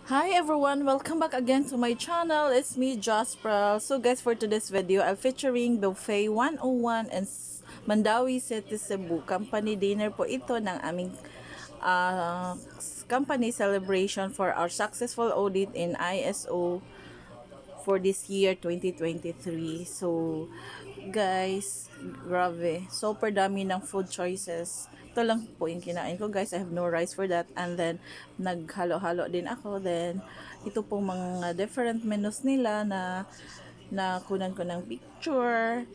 Hi everyone, welcome back again to my channel. It's me, Jospral. So guys, for today's video, I'm featuring Buffet 101 and Mandawi City Cebu. Company dinner po ito ng aming company celebration for our successful audit in ISO for this year 2023. So guys, grabe, super dami ng food choices. Ito lang po yung kinain ko guys. I have no rice for that. And then naghalo-halo din ako. Then ito po mga different menus nila na kunan ko ng picture.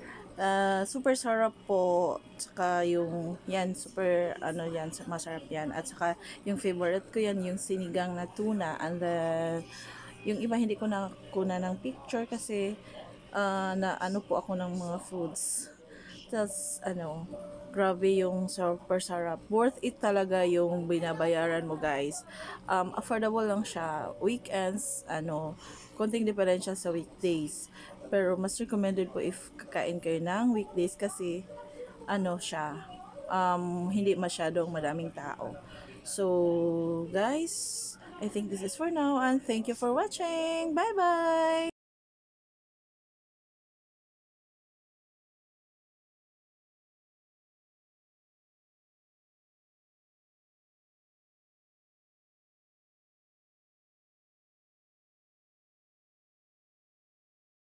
Super sarap po. Saka yung yan, super ano yan, masarap yan. At saka yung favorite ko yan, yung sinigang na tuna. And then yung iba hindi ko na kuna ng picture kasi na ano po ako ng mga foods. Tapos ano, grabe yung super sarap. Worth it talaga yung binabayaran mo guys. Affordable lang siya. Weekends, ano, konting diferensya sa weekdays. Pero mas recommended po if kakain kayo ng weekdays kasi ano siya, hindi masyadong madaming tao. So, guys, I think this is for now and thank you for watching. Bye-bye!